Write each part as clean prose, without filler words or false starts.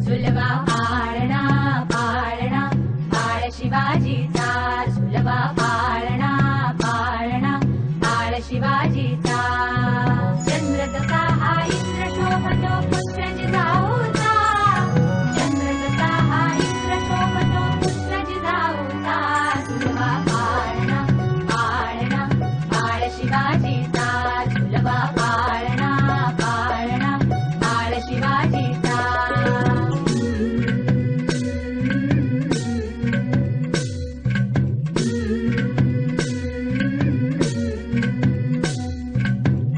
झुलवा पाळणा पाळणा बाळ शिवाजीचा, झुलवा पाळणा पाळणा बाळ शिवाजीचा. चंद्र जसा हा इंद्र शोभतो पुत्र जिजाऊचा, चंद्र जसा हा इंद्र शोभतो पुत्र जिजाऊचा. झुलवा पाळणा पाळणा बाळ शिवाजीचा, झुलवा पाळणा पाळणा बाळ शिवाजीचा.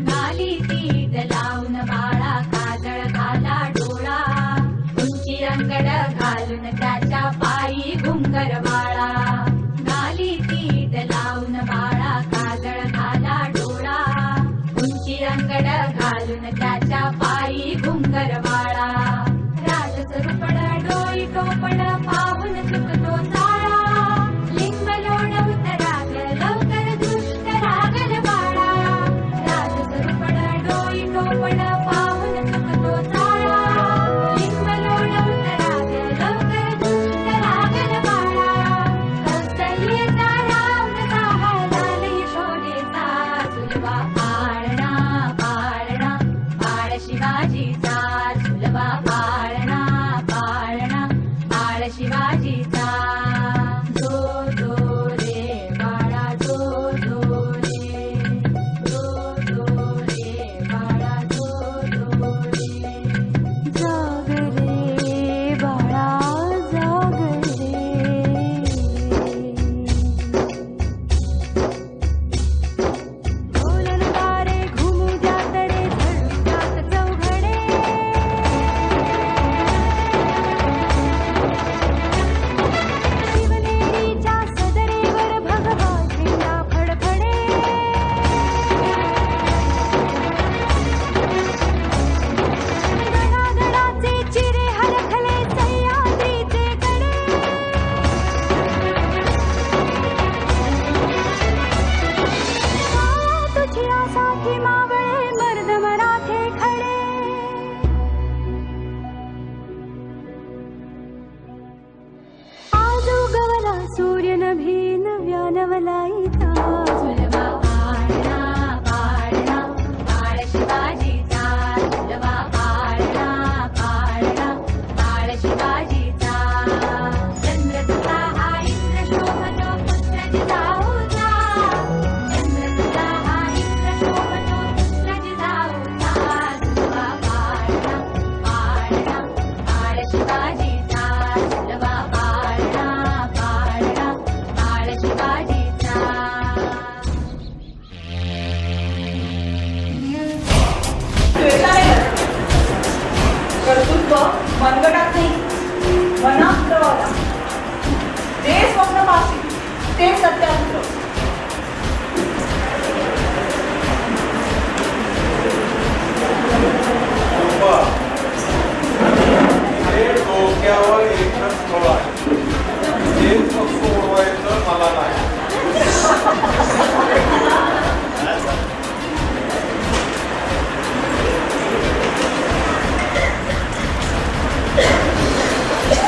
गाली तीट लावून बाळा काजळ घाला डोळा, उंची रंगड घालून त्याच्या पायी घुंगर बाळा. गाली तीट लावून बाळा काजळ घाला डोळा, उंची रंगड घालून त्याच्या पायी घुंगर बाळा. राजसरुपड डोई टोपड पाहून चुकतो चाळा, लिंब लोण उतराग लवकर दुष्ट रागल बाळा. राजसरुपड डोई टोपड पाहून चुकतो चाळा, लिंब लोण उतराग लवकर दुष्ट रागल बाळा. कौसल्येचा राम कसा लाल यशोदेचा, झुलवा पाळणा पाळणा बाळ शिवाजीचा, झुलवा पाळणा पाळणा बाळ शिवाजीचा. जो जो रे बाळा जो जो रे, जो जो रे बाळा जो जो रे. जाग रे बाळा जाग रे. ढोलन तारे घुमू जात रे झडतात चौघडे. शिवनेरीच्या सदरेवर भगवा झेंडा फडफडे. गडागडाचे चिरे हरखले सह्याद्रीचे कडे. तुझ्यासाठी मावळे मर्द मराठे खडे. आज उगवला सूर्य नभी नव्या नवलाईचा, झुलवा पाळणा पाळणा बाळ शिवाजीचा, झुलवा पाळणा पाळणा बाळ शिवाजीचा. चंद्र जसा हा इंद्र शोभतो पुत्र जिजाऊचा, चंद्र जसा हा इंद्र शोभतो पुत्र जिजाऊचा. झुलवा पाळणा पाळणा बाळ शिवाजीचा, झुलवा पाळणा पाळणा बाळ शिवाजीचा. कर्तृत्व मनगटात नाही, मनात प्रवाला. जे स्वप्नपाशी ते सत्यात उतरव. हे डोक्यावर एकच फळ आहे, ते फक्त उडवायचं मला नाही.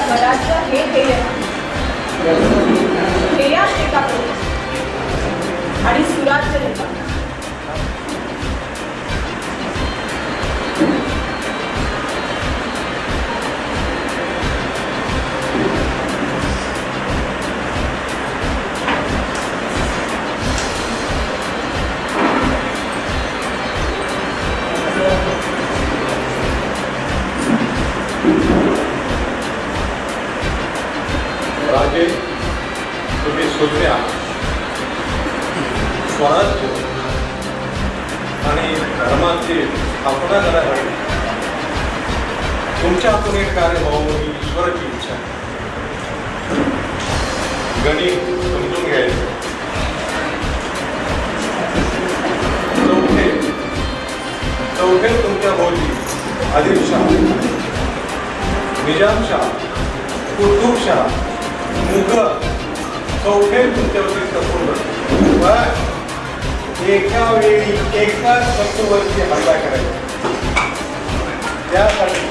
बराचसं हे ध्येय ध्येयात टीका करू आणि सुराज्य देता. राजे, तुम्ही सुज्ञा, स्वराज्य आणि धर्माची स्थापना करावी, तुमच्या हातून एक कार्य व्हावं ही ईश्वराची इच्छा आहे. गणित समजून घ्यायचं. चौथे तुमच्या भोवती आदिलशाह, निजामशाह, कुतुबशाह, मुघल चौथे तुमच्यावरती संपूर्ण एका वेळी एकाच वस्तूवरती हल्ला करायचा. त्यासाठी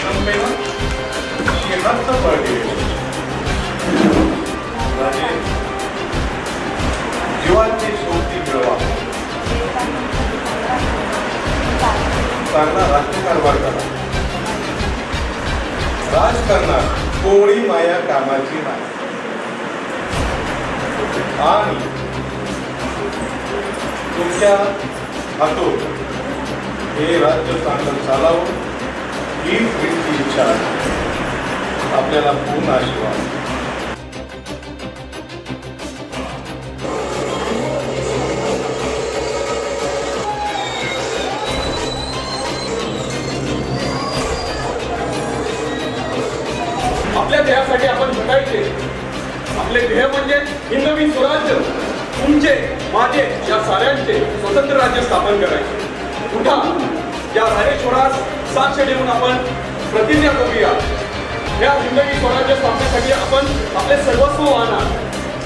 जन्मेला शेतात पडले. जीवाची शोधी मिळवा, चांगला राज्यकारभार करा. राजकारणात कोणी माया कामाची नाही आणि तुमच्या हातून हे राज्य चांगलं चालावं ही तुमची इच्छा आहे. आपल्याला पूर्ण आशीर्वाद. आपल्या ध्येयासाठी आपण झटायचे. आपले ध्येय म्हणजे हिंदवी स्वराज्य, तुमचे माझे या साऱ्यांचे स्वतंत्र राज्य स्थापन करायचे. उठा, या राणेश्वरास साक्ष देऊन आपण प्रतिज्ञा करूया. या हिंदवी स्वराज्य स्थापनेसाठी आपण आपले सर्वस्व वाहणार.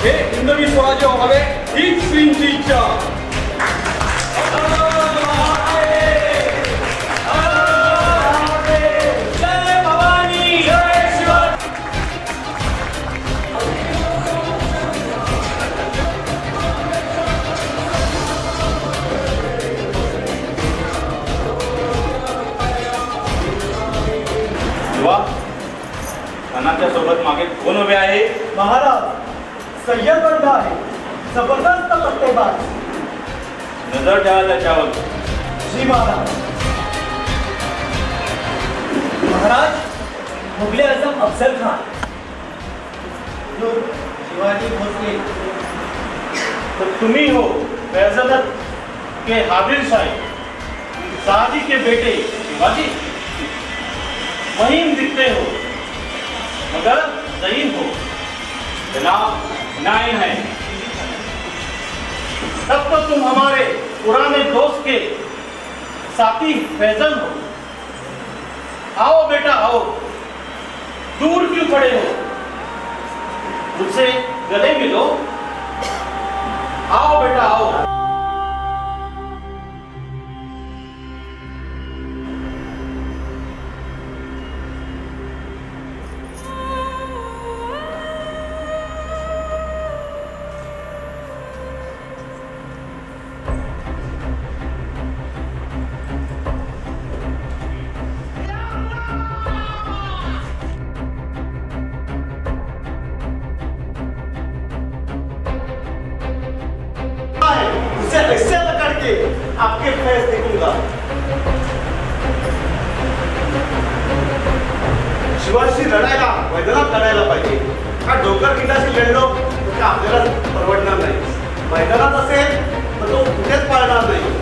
हे हिंदवी स्वराज्य व्हावे हीच श्रींची इच्छा. अनाच्या सोबत मागे कोण उभे आहे? महाराज, सय्यदबंद आहे, जबरदस्त पट्टेबाज. नजर ठेवा त्याच्यावर. जी महाराज. महाराज, मुघले आजम अफजल खान, शिवाजी भोसले. तो तुम्ही हो फैजलत के हाबिल शाही, शादी के बेटे शिवाजी. मुहिम दिखते हो मगर ज़हीन हो. जनाब नाइन है. तब तो तुम हमारे पुराने दोस्त के साथी फैजल हो. आओ बेटा आओ, दूर क्यों खड़े हो? मुझसे गले मिलो. आओ बेटा आओ. उसे ऐसे पकड़ के आपके फेस देखूंगा. शिवाजी लढायला मैदानात लढायला पाहिजे. का डोकर किल्ल्याशी लढलो तर ते आपल्याला परवडणार नाही. मैदानात असेल तर तो कुठेच पाळणार नाही.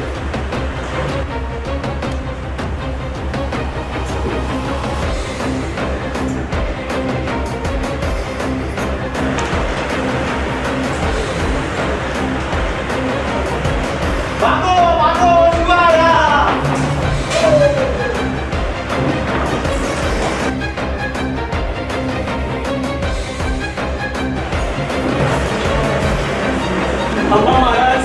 भागो भागो शिवाया. अम्मा महाराज,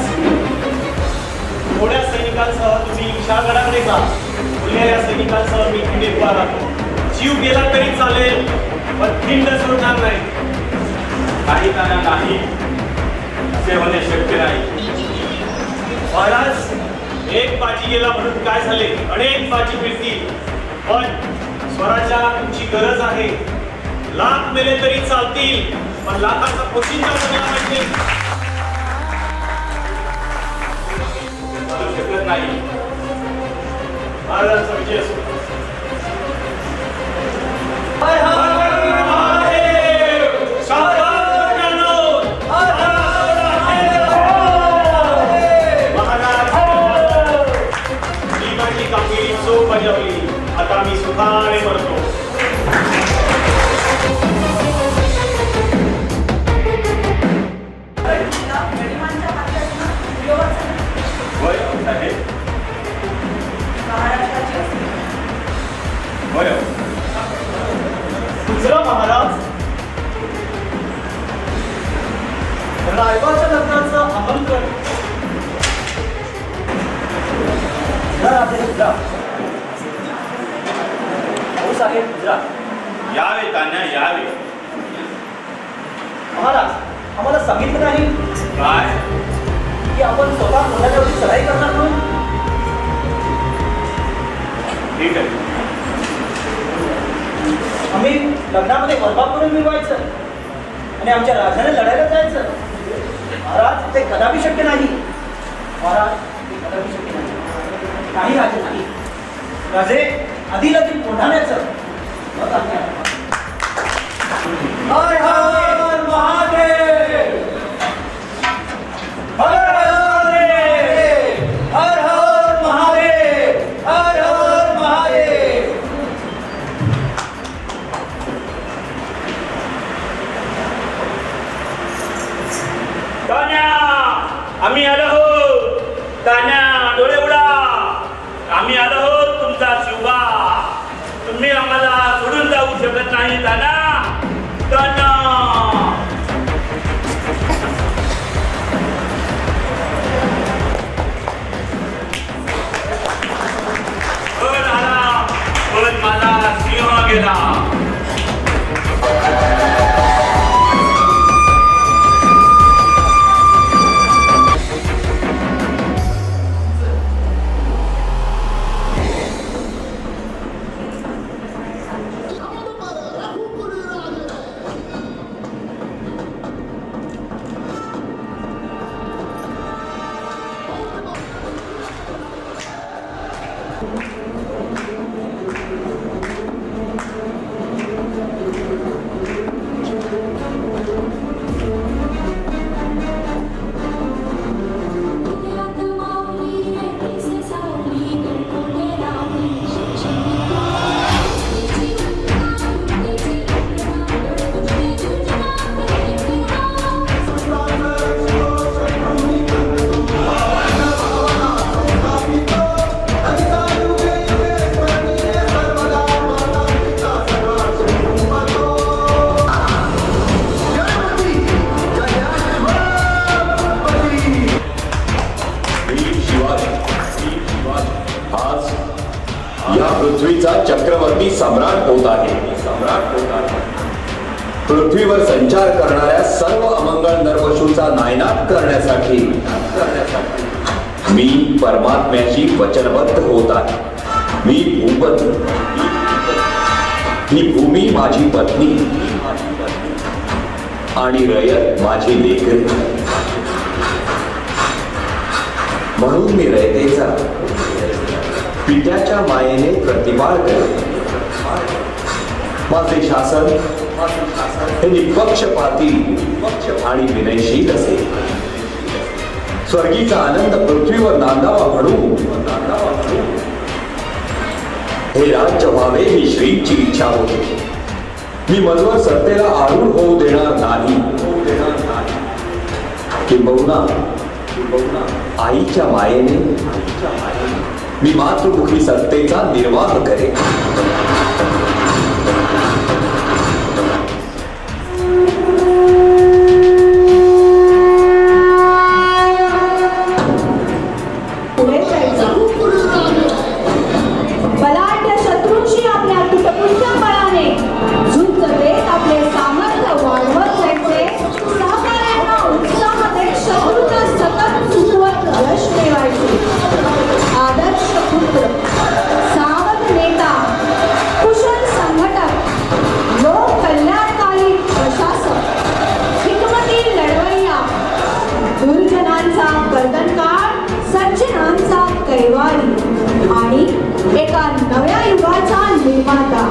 थोड्या सैनिकांसह तुम्ही विशाळगडाकडे जा. उरलेल्या सैनिकांसह मी खिंडीत उभा राहतो. जीव गेला तरी चालेल पण खिंड सोडणार नाही. काही त्यांना नाही असे होणे शक्य नाही. महाराज, एक बाजी गेला म्हणून काय झाले, अनेक बाजी मिळतील. पण स्वराज्याला तुमची गरज आहे. लाख मेले तरी चालतील पण लाखाचा पोशिंदा बनला पाहिजे. चालू शकत नाही. महाराजांचा विजय असो. हाय हाय कामगिरी चोख बजावली. आता मी सुखाने मरतो. वय आहे. वय दुसरा महाराज, रायबाच्या लग्नात अहंकर हो साहेब गुजरा यावे तान्या यावे. महाराज आम्हाला सांगितलं नाही काय की आपण स्वतः कोणाच्यावरती चढाई करणार म्हणून. ठीक आहे. आम्ही लग्नामध्ये वरबाप म्हणून मिळवायचं आणि आमच्या राजाने लढायला जायचं. महाराज ते कदापि शक्य नाही. महाराज ते कदापि शक्य नाही. नाही राजे नाही. राजे आधी लगीन कोंढाण्याचं मग आम्ही हर हर महादेव. हर हर महादेव. हर हर महादेव. हर हर महादेव. तान्या आम्ही आलो आहोत. तान्या डोळे उडा. आम्ही आलो आहोत तुमचा शिवबा. तुम्ही आम्हाला सोडून जाऊ शकत नाही तान्या. तान्या पण आला पण माझा सिंह गेला. पृथ्वीचा चक्रवर्ती सम्राट होत आहे. पृथ्वीवर संचार करणाऱ्या सर्व अमंगळ नरपशूंचा नायनाट करण्यासाठी मी परमात्म्याशी वचनबद्ध होत आहे. मी भूपती. ही भूमी माझी पत्नी आणि रयत माझी लेकरी. म्हणून मी रयतेचा पित्याच्या मायेने प्रतिपाळ करेन. माझे शासन हे निष्पक्षपाती आणि विनयशील असेल. स्वर्गीचा आनंद पृथ्वीवर नांदावा म्हणून हे राज्य व्हावे ही श्रींची इच्छा होती. मी मजवर सत्तेला आरूढ होऊ देणार नाही. किंबहुना आईच्या मायेने मी मातृमुखी सत्तेचा निर्वाह करेन. पुढे जायचं. बलाढ्य शत्रूंशी आपल्या तुटपुंज बळाने झुंज देत आपले सामर्थ्य वाढवत जायचे. सहकार्यांना उत्साह देत शत्रूंना सतत चुकवत यश मिळवायचे. आदर्श पुत्र, सावध नेता, कुशल संघटक, लोक कल्याणकारी प्रशासक, हिकमती लढवय्या, दुर्जनांचा कर्दनकाळ, सज्जनांचा कैवारी आणि एका नव्या युगाचा निर्माता